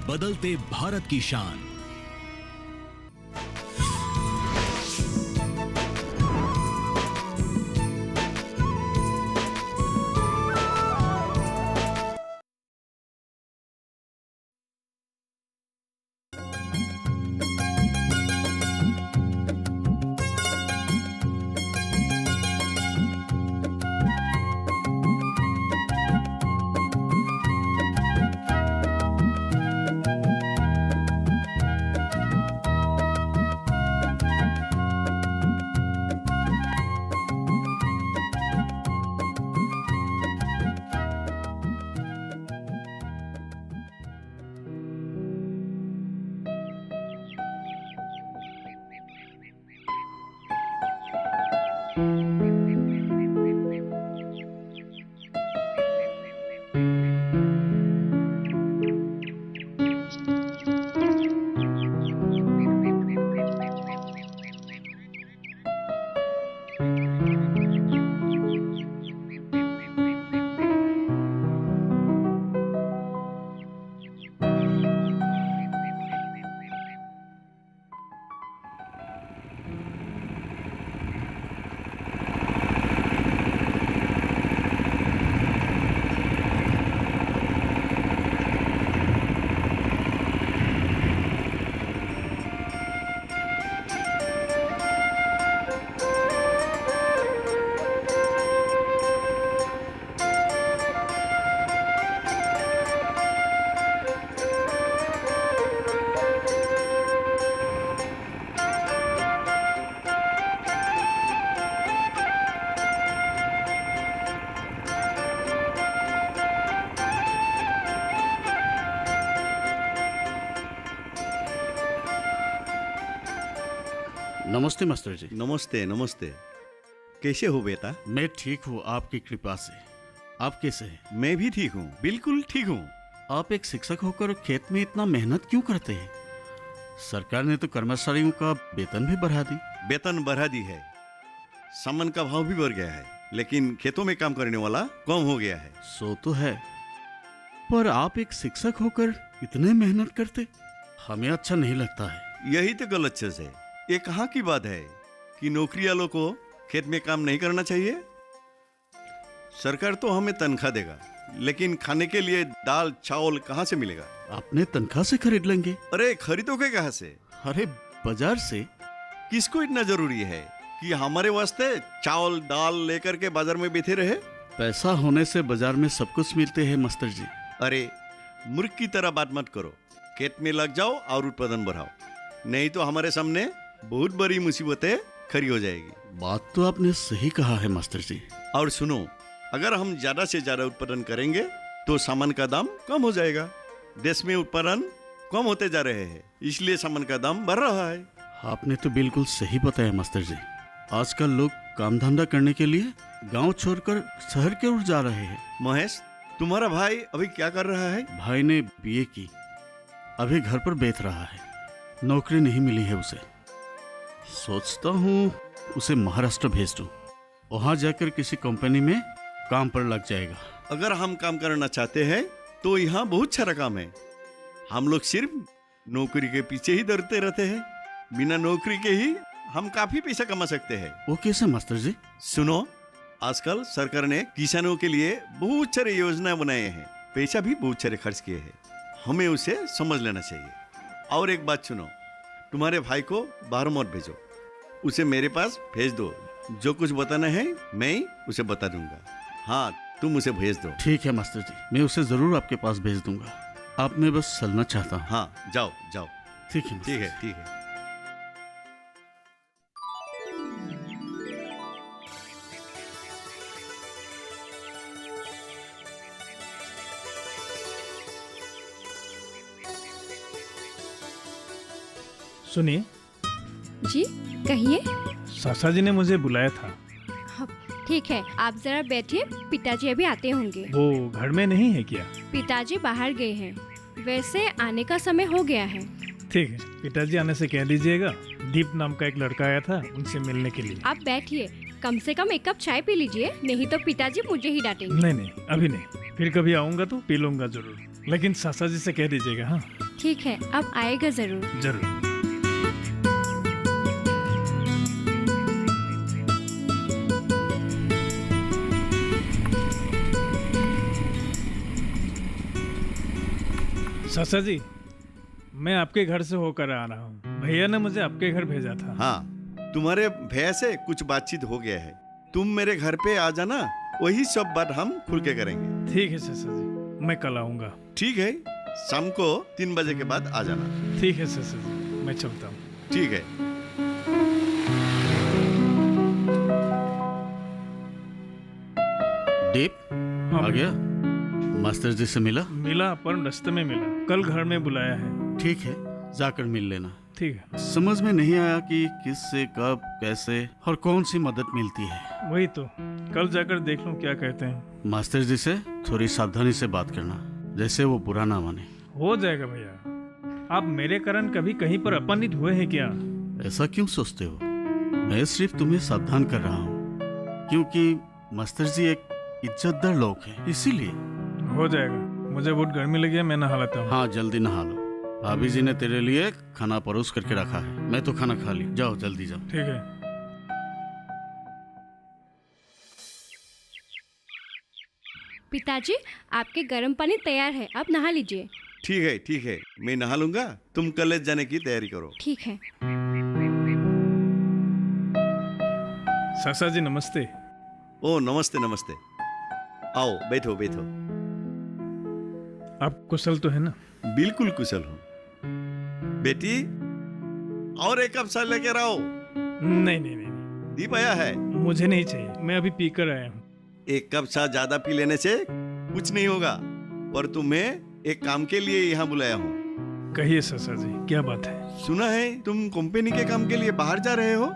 बदलते भारत की शान। नमस्ते मास्टर जी। नमस्ते नमस्ते। कैसे हो बेटा? मैं ठीक हूँ आपकी कृपा से। आप कैसे हैं? मैं भी ठीक हूँ, बिल्कुल ठीक हूँ। आप एक शिक्षक होकर खेत में इतना मेहनत क्यों करते हैं? सरकार ने तो कर्मचारियों का वेतन भी बढ़ा दी। वेतन बढ़ा दी है, सामान का भाव भी बढ़ गया है, लेकिन खेतों में काम करने वाला कम हो गया है। सो तो है, पर आप एक शिक्षक होकर इतने मेहनत करते, हमें अच्छा नहीं लगता है। यही तो गलत चीज है। ये कहाँ की बात है कि नौकरी वालों को खेत में काम नहीं करना चाहिए? सरकार तो हमें तनख्वाह देगा, लेकिन खाने के लिए दाल चावल कहाँ से मिलेगा? अपने तनख्वाह से खरीद लेंगे। अरे खरीदोगे कहाँ से? अरे बाजार से। किसको इतना जरूरी है कि हमारे वास्ते चावल दाल लेकर के बाजार में बैठे रहे? पैसा होने से बाजार में सब कुछ मिलते हैं मास्टर जी। अरे मूर्ख की तरह बात मत करो। खेत में लग जाओ और उत्पादन बढ़ाओ, नहीं तो हमारे सामने बहुत बड़ी मुसीबतें खड़ी हो जाएगी। बात तो आपने सही कहा है मास्टर जी। और सुनो, अगर हम ज्यादा से ज्यादा उत्पादन करेंगे तो सामान का दाम कम हो जाएगा। देश में उत्पादन कम होते जा रहे हैं, इसलिए सामान का दाम बढ़ रहा है। आपने तो बिल्कुल सही बताया मास्टर जी। आजकल लोग काम धंधा करने के लिए गांव छोड़कर शहर की ओर जा रहे हैं। महेश, तुम्हारा भाई अभी क्या कर रहा है? भाई ने बीए की, अभी घर पर बैठ रहा है। नौकरी नहीं मिली है उसे। सोचता हूँ उसे महाराष्ट्र भेज दूं, वहां जाकर किसी कंपनी में काम पर लग जाएगा। अगर हम काम करना चाहते हैं तो यहाँ बहुत सारा काम है। हम लोग सिर्फ नौकरी के पीछे ही दौड़ते रहते हैं। बिना नौकरी के ही हम काफी पैसा कमा सकते हैं। वो कैसे मास्टर जी? सुनो, आजकल सरकार ने किसानों के लिए बहुत सारे योजना बनाए हैं, पैसा भी बहुत सारे खर्च किए हैं। हमें उसे समझ लेना चाहिए। और एक बात सुनो, तुम्हारे भाई को बाहर मत भेजो, उसे मेरे पास भेज दो। जो कुछ बताना है मैं उसे बता दूंगा। हाँ, तुम उसे भेज दो। ठीक है मास्टर जी, मैं उसे जरूर आपके पास भेज दूंगा। आप मैं बस चलना चाहता हूँ। हाँ, जाओ जाओ। ठीक है ठीक है ठीक है। सुनिए जी कहिए। सासा जी ने मुझे बुलाया था। हाँ, ठीक है, आप जरा बैठिए, पिताजी अभी आते होंगे। वो घर में नहीं है क्या? पिताजी बाहर गए हैं, वैसे आने का समय हो गया है। ठीक है, पिताजी आने से कह दीजिएगा दीप नाम का एक लड़का आया था उनसे मिलने के लिए। आप बैठिए, कम से कम एक कप चाय पी लीजिए, नहीं तो पिताजी मुझे ही डांटेंगे। नहीं नहीं, अभी नहीं, फिर कभी आऊँगा तो पी लूँगा जरूर, लेकिन सासा जी से कह दीजिएगा। हाँ ठीक है, अब आएगा जरूर। जरूर। चाचा जी, मैं आपके घर से होकर आ रहा हूँ। भैया ने मुझे आपके घर भेजा था। हाँ, तुम्हारे भैया से कुछ बातचीत हो गया है। तुम मेरे घर पे आ जाना, वही सब बात हम खुल के करेंगे। ठीक है चाचा जी, मैं कल आऊँगा। ठीक है, शाम को 3 बजे के बाद आ जाना। ठीक है चाचा जी, मैं चलता हूँ। ठीक है। दीप हाँ आ भैया। गया? मास्टर जी से मिला? मिला, पर रास्ते में मिला। कल घर में बुलाया है। ठीक है, जाकर मिल लेना। ठीक है। समझ में नहीं आया कि किससे कब कैसे और कौन सी मदद मिलती है। वही तो, कल जाकर देख लूं क्या कहते हैं। मास्टर जी से थोड़ी सावधानी से बात करना, जैसे वो बुरा ना माने। हो जाएगा भैया। आप मेरे कारण कभी कहीं पर अपमानित हुए हैं क्या? ऐसा क्यों सोचते हो? मैं सिर्फ तुम्हें सावधान कर रहा हूँ, क्योंकि मास्टर जी एक इज्जतदार लोग हैं, इसीलिए। हो जाएगा। मुझे बहुत गर्मी लगी है, मैं नहा लेता हूँ। हाँ, जल्दी नहा लो। भाभी जी ने तेरे लिए खाना परोस करके रखा है। मैं तो खाना खा ली। जाओ, जल्दी जाओ। ठीक है। पिताजी, आपके गर्म पानी तैयार है, आप नहा लीजिए। ठीक है, ठीक है, मैं नहा लूंगा। तुम कॉलेज जाने की तैयारी करो। ठीक है। चाचा जी नमस्ते। ओ नमस्ते नमस्ते। आओ, बैठो बैठो। आप कुशल तो है ना? बिल्कुल कुशल हूँ। बेटी, और एक कप चाय लेकर आओ। नहीं नहीं नहीं, दीप आया है। मुझे नहीं चाहिए, मैं अभी पीकर आया हूँ। एक कप चाय ज्यादा पी लेने से कुछ नहीं होगा, पर तुम्हें एक काम के लिए यहाँ बुलाया हूँ। कहिए चाचा जी, क्या बात है? सुना है तुम कंपनी के काम के लिए बाहर जा रहे हो,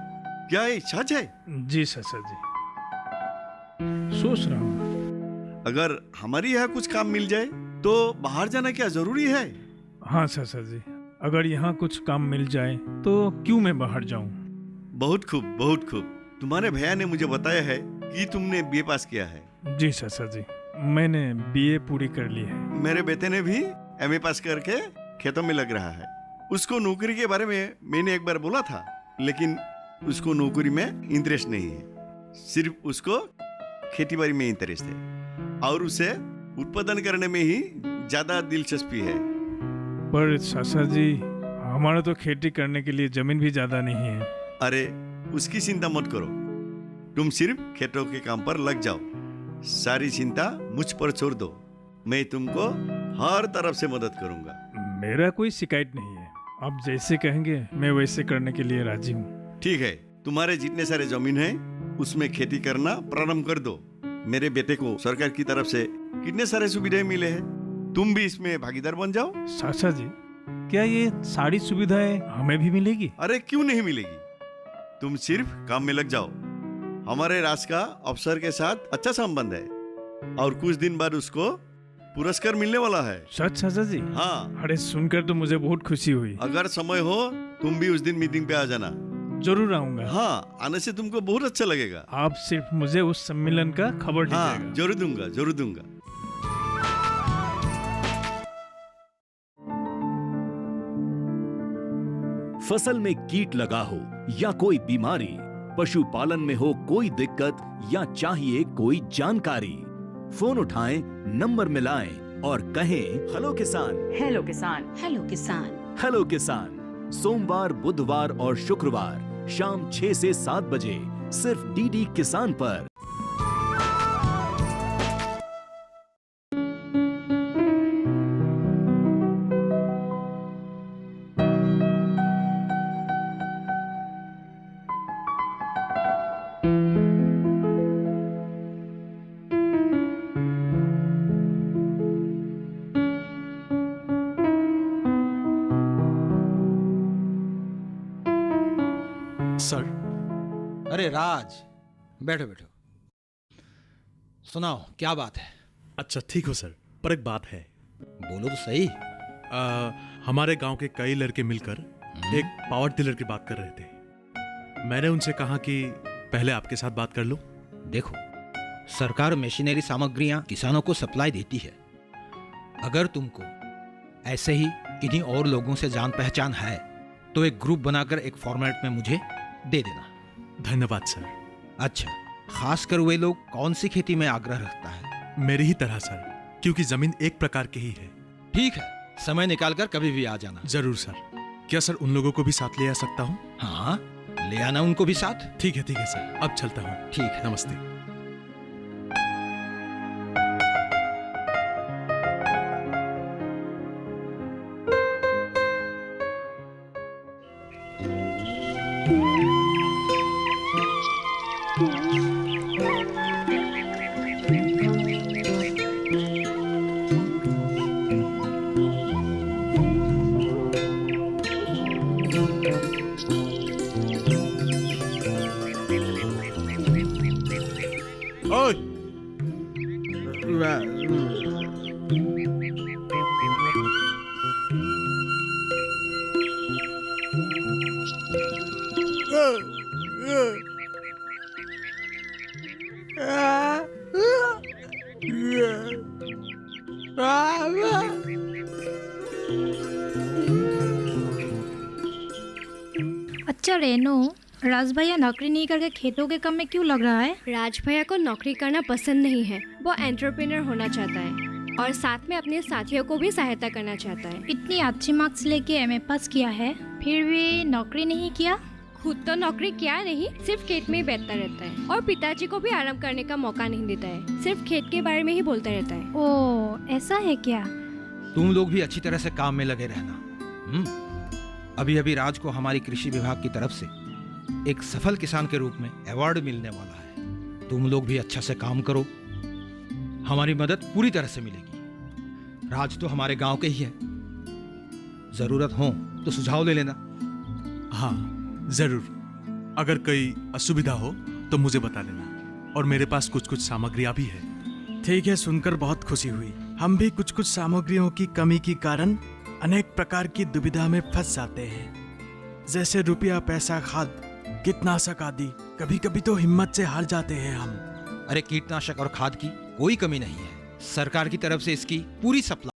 क्या ये सच है? जी चाचा जी, सोच रहा हूँ। अगर हमारे यहाँ कुछ काम मिल जाए तो बाहर जाना क्या जरूरी है? हाँ चाचा जी, अगर यहाँ कुछ काम मिल जाए तो क्यों मैं बाहर जाऊँ? बहुत खूब, बहुत खूब। तुम्हारे भैया ने मुझे बताया है कि तुमने बीए पास किया है। जी चाचा जी, मैंने बीए पूरी कर ली है। मेरे बेटे ने भी एमए पास करके खेतों में लग रहा है। उसको नौकरी के बारे में मैंने एक बार बोला था, लेकिन उसको नौकरी में इंटरेस्ट नहीं है। सिर्फ उसको खेती बाड़ी में इंटरेस्ट है और उसे उत्पादन करने में ही ज्यादा दिलचस्पी है। पर चाचा जी, हमारा तो खेती करने के लिए जमीन भी ज्यादा नहीं है। अरे उसकी चिंता मत करो, तुम सिर्फ खेतों के काम पर लग जाओ। सारी चिंता मुझ पर छोड़ दो, मैं तुमको हर तरफ से मदद करूंगा। मेरा कोई शिकायत नहीं है, आप जैसे कहेंगे मैं वैसे करने के लिए राजी हूँ। ठीक है, तुम्हारे जितने सारे जमीन है उसमें खेती करना प्रारंभ कर दो। मेरे बेटे को सरकार की तरफ से कितने सारे सुविधाएं मिले हैं, तुम भी इसमें भागीदार बन जाओ। चाचा जी, क्या ये सारी सुविधाएं हमें भी मिलेगी? अरे क्यों नहीं मिलेगी, तुम सिर्फ काम में लग जाओ। हमारे राज्य का अफसर के साथ अच्छा संबंध है और कुछ दिन बाद उसको पुरस्कार मिलने वाला है। सच चाचा जी? हाँ, अरे सुनकर तो मुझे बहुत खुशी हुई। अगर समय हो तुम भी उस दिन मीटिंग पे आ जाना। जरूर आऊंगा। हाँ, आने से तुमको बहुत अच्छा लगेगा। आप सिर्फ मुझे उस सम्मेलन का खबर हाँ, दीजिएगा। जरूर दूंगा, जरूर दूंगा। फसल में कीट लगा हो या कोई बीमारी, पशुपालन में हो कोई दिक्कत या चाहिए कोई जानकारी, फोन उठाएं, नंबर मिलाएं और कहें हेलो किसान। हेलो किसान। हेलो किसान। हेलो किसान, सोमवार, बुधवार और शुक्रवार शाम 6 से 7 बजे सिर्फ डीडी किसान पर। सर। अरे राज, बैठो बैठो। सुनाओ, क्या बात है? अच्छा ठीक हो सर, पर एक बात है। बोलो तो सही। हमारे गांव के कई लड़के मिलकर एक पावर टिलर की बात कर रहे थे। मैंने उनसे कहा कि पहले आपके साथ बात कर लूं। देखो, सरकार मशीनरी सामग्रियां किसानों को सप्लाई देती है। अगर तुमको ऐसे ही इन्हीं और लोगों से जान पहचान है तो एक ग्रुप बनाकर एक फॉर्मेट में मुझे दे देना। धन्यवाद सर। अच्छा, खासकर वे लोग कौन सी खेती में आग्रह रखता है? मेरी ही तरह सर, क्योंकि जमीन एक प्रकार की ही है। ठीक है, समय निकालकर कभी भी आ जाना। जरूर सर। क्या सर उन लोगों को भी साथ ले आ सकता हूँ? हाँ, ले आना उनको भी साथ। ठीक है सर, अब चलता हूँ। ठीक है। नमस्ते। ओए अच्छा रेनू, राज भैया नौकरी नहीं करके खेतों के काम में क्यों लग रहा है? राज भैया को नौकरी करना पसंद नहीं है। वो एंटरप्रेन्योर होना चाहता है और साथ में अपने साथियों को भी सहायता करना चाहता है। इतनी अच्छी मार्क्स लेके एमए पास किया है, फिर भी नौकरी नहीं किया? खुद तो नौकरी किया नहीं, सिर्फ खेत में ही बैठता रहता है और पिताजी को भी आराम करने का मौका नहीं देता है। सिर्फ खेत के बारे में ही बोलता रहता है। ओ, ऐसा है क्या? तुम लोग भी अच्छी तरह से काम में लगे रहना। अभी अभी राज को हमारी कृषि विभाग की तरफ से एक सफल किसान के रूप में अवार्ड मिलने वाला है। तुम लोग भी अच्छा से काम करो, हमारी मदद पूरी तरह से मिलेगी। राज तो हमारे गांव के ही है, जरूरत हो तो सुझाव ले लेना। हाँ जरूर, अगर कोई असुविधा हो तो मुझे बता देना, और मेरे पास कुछ सामग्रियां भी है। ठीक है, सुनकर बहुत खुशी हुई। हम भी कुछ सामग्रियों की कमी के कारण अनेक प्रकार की दुविधा में फंस जाते हैं, जैसे रुपया, पैसा, खाद, कीटनाशक आदि। कभी कभी तो हिम्मत से हार जाते हैं हम। अरे कीटनाशक और खाद की कोई कमी नहीं है, सरकार की तरफ से इसकी पूरी सप्लाई।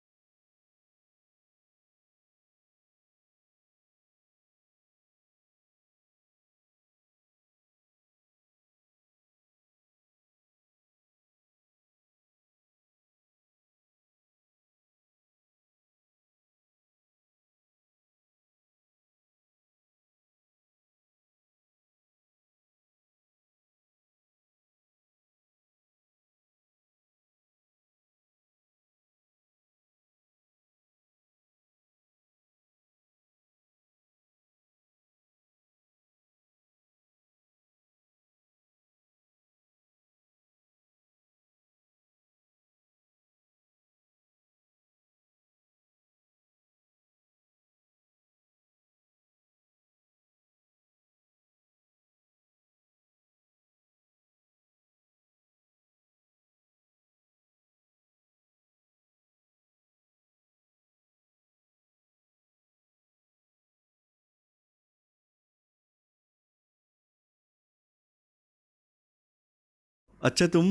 अच्छा, तुम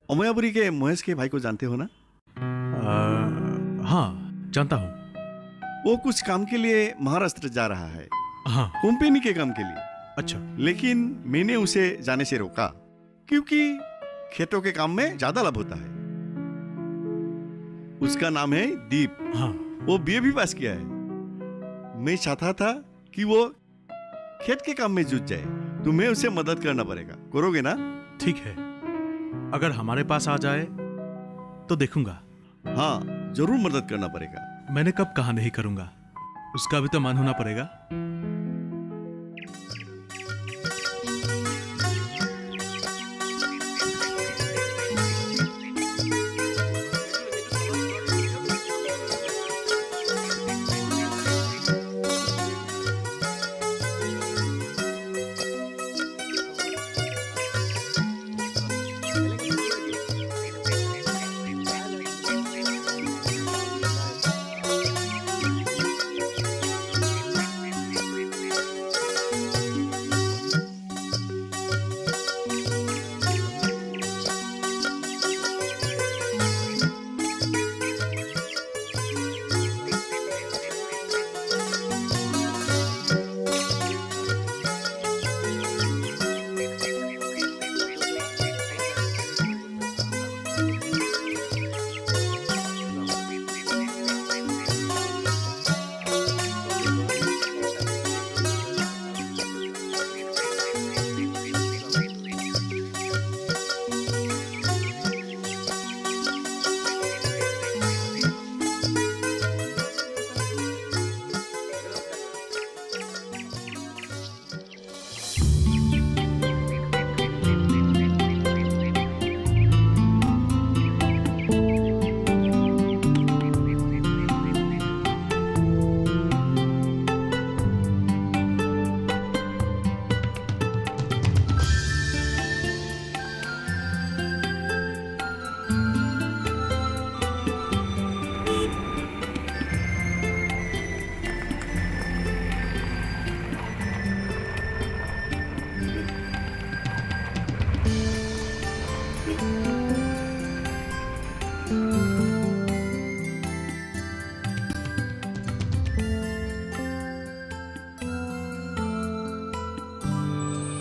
अमयापुरी के महेश के भाई को जानते हो ना? हाँ जानता हूँ। वो कुछ काम के लिए महाराष्ट्र जा रहा है, हाँ। कंपनी के काम के लिए। अच्छा। लेकिन मैंने उसे जाने से रोका, क्योंकि खेतों के काम में ज्यादा लाभ होता है। उसका नाम है दीप। हाँ। वो बीए भी पास किया है। मैं चाहता था कि वो खेत के काम में जुट जाए। तुम्हें उसे मदद करना पड़ेगा, करोगे ना? ठीक है, अगर हमारे पास आ जाए तो देखूंगा। हाँ जरूर मदद करना पड़ेगा। मैंने कब कहा नहीं करूंगा, उसका भी तो मन होना पड़ेगा।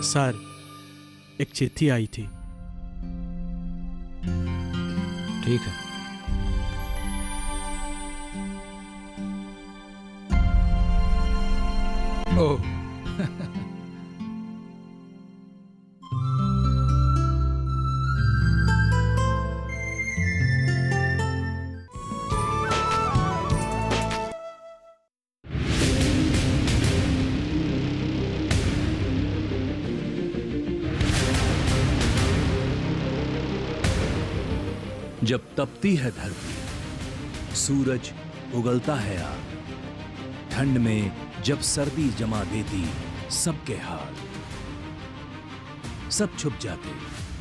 सर, एक चिट्ठी आई थी। ठीक है। ओह, जब तपती है धरती, सूरज उगलता है आग, ठंड में जब सर्दी जमा देती सबके हाल, सब छुप जाते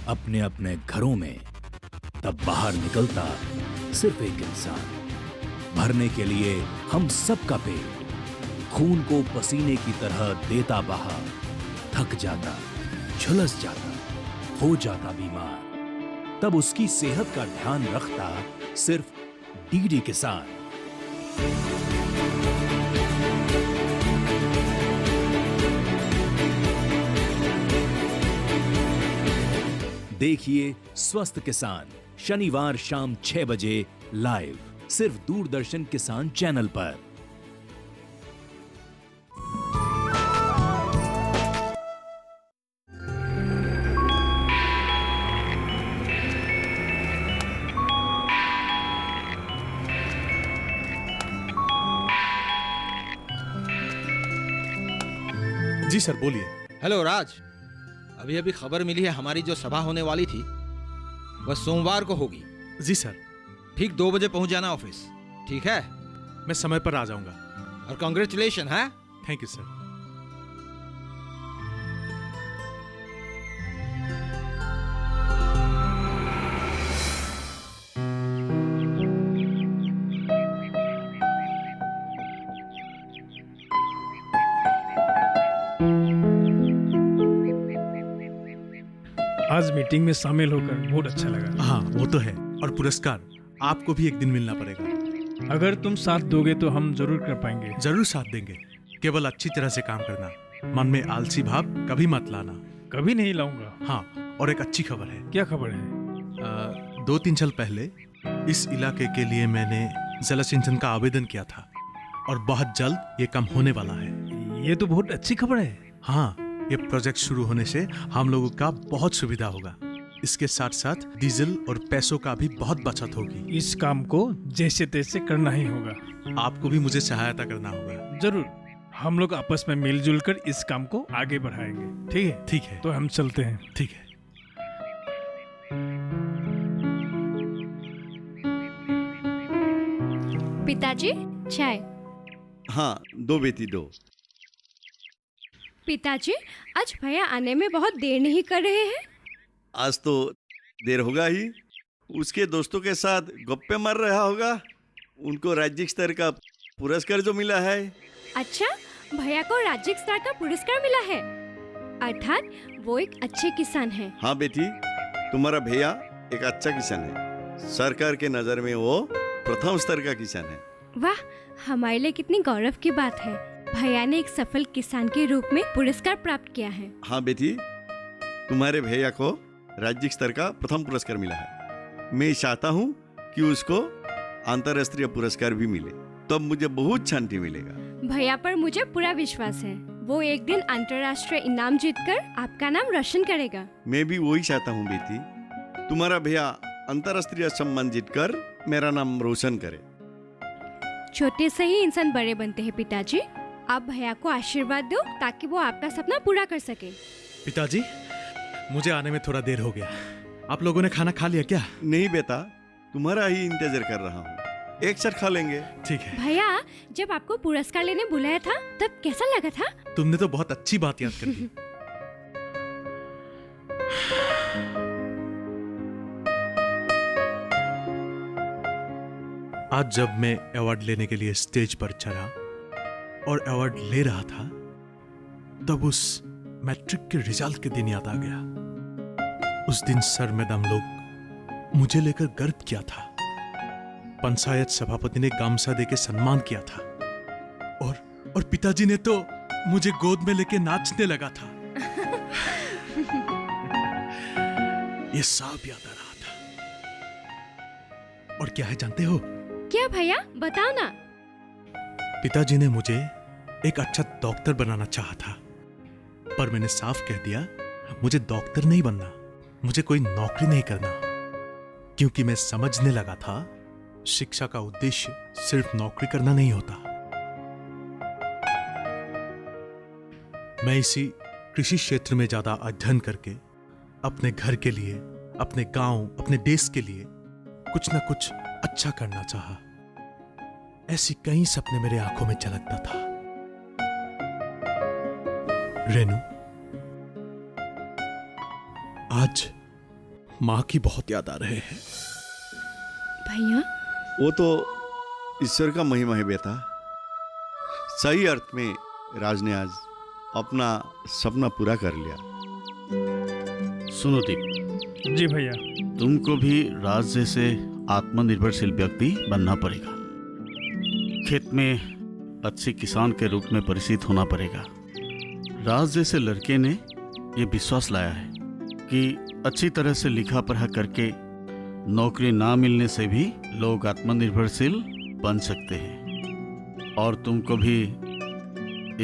अपने अपने घरों में, तब बाहर निकलता सिर्फ एक इंसान, भरने के लिए हम सबका पेट, खून को पसीने की तरह देता बहा, थक जाता, झुलस जाता, हो जाता बीमार, तब उसकी सेहत का ध्यान रखता सिर्फ डीडी किसान। देखिए स्वस्थ किसान शनिवार शाम 6 बजे लाइव, सिर्फ दूरदर्शन किसान चैनल पर। जी सर, बोलिए। हेलो राज, अभी अभी खबर मिली है हमारी जो सभा होने वाली थी वह सोमवार को होगी। जी सर, ठीक 2 बजे पहुंच जाना ऑफिस, ठीक है? मैं समय पर आ जाऊंगा। और कांग्रेचुलेशन है। Thank you sir. आज मीटिंग में शामिल होकर बहुत अच्छा लगा। हाँ, वो तो है। और पुरस्कार आपको भी एक दिन मिलना पड़ेगा। अगर तुम साथ दोगे तो हम जरूर कर पाएंगे। जरूर साथ देंगे, केवल अच्छी तरह से काम करना, मन में आलसी भाव कभी मत लाना। कभी नहीं लाऊंगा। हाँ, और एक अच्छी खबर है। क्या खबर है? 2-3 साल पहले इस इलाके के लिए मैंने जल सिंचन का आवेदन किया था और बहुत जल्द ये काम होने वाला है। ये तो बहुत अच्छी खबर है। हाँ, ये प्रोजेक्ट शुरू होने से हम लोगों का बहुत सुविधा होगा। इसके साथ साथ डीजल और पैसों का भी बहुत बचत होगी। इस काम को जैसे तैसे करना ही होगा। आपको भी मुझे सहायता करना होगा। जरूर, हम लोग आपस में मिलजुल कर इस काम को आगे बढ़ाएंगे। ठीक है? ठीक है, तो हम चलते हैं। ठीक है। पिताजी, चाय। हाँ, 2 बेटी 2। पिताजी, आज भैया आने में बहुत देर नहीं कर रहे हैं? आज तो देर होगा ही, उसके दोस्तों के साथ गप्पे मार रहा होगा। उनको राज्य स्तर का पुरस्कार जो मिला है। अच्छा, भैया को राज्य स्तर का पुरस्कार मिला है, अर्थात वो एक अच्छे किसान हैं। हाँ बेटी, तुम्हारा भैया एक अच्छा किसान है। सरकार के नजर में वो प्रथम स्तर का किसान है। वाह, हमारे लिए कितनी गौरव की बात है। भैया ने एक सफल किसान के रूप में पुरस्कार प्राप्त किया है। हाँ बेटी, तुम्हारे भैया को राज्य स्तर का प्रथम पुरस्कार मिला है। मैं चाहता हूँ कि उसको अंतर्राष्ट्रीय पुरस्कार भी मिले, तब मुझे बहुत शांति मिलेगा। भैया पर मुझे पूरा विश्वास है, वो एक दिन अंतर्राष्ट्रीय इनाम जीतकर आपका नाम रोशन करेगा। मैं भी वही चाहता हूँ बेटी, तुम्हारा भैया अंतर्राष्ट्रीय सम्मान जीतकर मेरा नाम रोशन करे। छोटे से ही इंसान बड़े बनते हैं पिताजी। आप भैया को आशीर्वाद दो ताकि वो आपका सपना पूरा कर सके। पिताजी, मुझे आने में थोड़ा देर हो गया। आप लोगों ने खाना खा लिया क्या? नहीं बेटा, तुम्हारा ही इंतजार कर रहा हूँ, एक साथ खा लेंगे। ठीक है। भैया, जब आपको पुरस्कार लेने बुलाया था तब कैसा लगा था? तुमने तो बहुत अच्छी बात याद कर दी। आज जब मैं अवार्ड लेने के लिए स्टेज पर चढ़ा और अवार्ड ले रहा था, तब उस मैट्रिक के रिजल्ट के दिन याद आ गया। उस दिन सर मैडम लोग मुझे लेकर गर्व किया था। पंचायत सभापति ने गामसा देके सम्मान किया था और पिताजी ने तो मुझे गोद में लेके नाचने लगा था। ये सब याद आ रहा था। और क्या है जानते हो, क्या भैया, बताओ ना। पिताजी ने मुझे एक अच्छा डॉक्टर बनाना चाहा था, पर मैंने साफ कह दिया मुझे डॉक्टर नहीं बनना, मुझे कोई नौकरी नहीं करना, क्योंकि मैं समझने लगा था शिक्षा का उद्देश्य सिर्फ नौकरी करना नहीं होता। मैं इसी कृषि क्षेत्र में ज्यादा अध्ययन करके अपने घर के लिए, अपने गांव, अपने देश के लिए कुछ ना कुछ अच्छा करना चाहा। ऐसी कई सपने मेरे आंखों में झलकता था। रेनू, आज मां की बहुत याद आ रहे हैं। भैया, वो तो ईश्वर का महिमा है बेटा। सही अर्थ में राज ने आज अपना सपना पूरा कर लिया। सुनो दीप, जी भैया। तुमको भी राज जैसे आत्मनिर्भरशील व्यक्ति बनना पड़ेगा। खेत में अच्छे किसान के रूप में परिचित होना पड़ेगा। राज जैसे लड़के ने ये विश्वास लाया है कि अच्छी तरह से लिखा पढ़ा करके नौकरी ना मिलने से भी लोग आत्मनिर्भरशील बन सकते हैं, और तुमको भी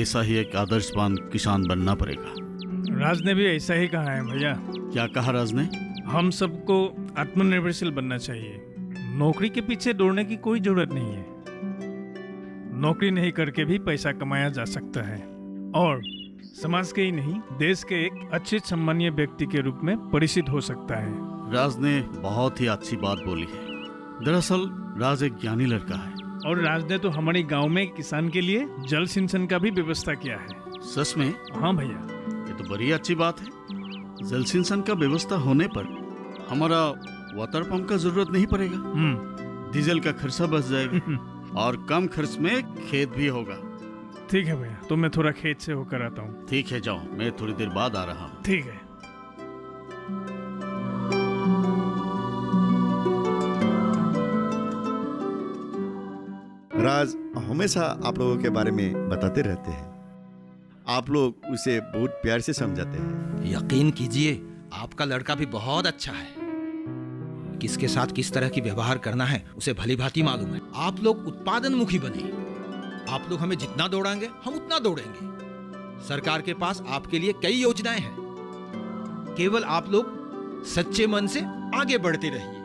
ऐसा ही एक आदर्शवान किसान बनना पड़ेगा। राज ने भी ऐसा ही कहा है भैया। क्या कहा राज ने? हम सबको आत्मनिर्भरशील बनना चाहिए। नौकरी के पीछे दौड़ने की कोई जरूरत नहीं है। नौकरी नहीं करके भी पैसा कमाया जा सकता है, और समाज के ही नहीं, देश के एक अच्छे सम्मानीय व्यक्ति के रूप में परिचित हो सकता है। राज ने बहुत ही अच्छी बात बोली है। दरअसल राज एक ज्ञानी लड़का है। और राज ने तो हमारे गांव में किसान के लिए जल सिंचन का भी व्यवस्था किया है। सच में? हाँ भैया। ये तो बड़ी अच्छी बात है। जल सिंचन का व्यवस्था होने पर हमारा वाटर पंप का जरूरत नहीं पड़ेगा, डीजल का खर्चा बच जाएगा और कम खर्च में खेत भी होगा। ठीक है भैया, तो मैं थोड़ा खेत से होकर आता हूँ। ठीक है, जाओ, मैं थोड़ी देर बाद आ रहा हूँ। ठीक है। राज हमेशा आप लोगों के बारे में बताते रहते हैं। आप लोग उसे बहुत प्यार से समझाते हैं। यकीन कीजिए, आपका लड़का भी बहुत अच्छा है। किसके साथ किस तरह की व्यवहार करना है उसे भली भांति मालूम है। आप लोग उत्पादनमुखी बने। आप लोग हमें जितना दौड़ाएंगे हम उतना दौड़ेंगे। सरकार के पास आपके लिए कई योजनाएं हैं। केवल आप लोग सच्चे मन से आगे बढ़ते रहिए।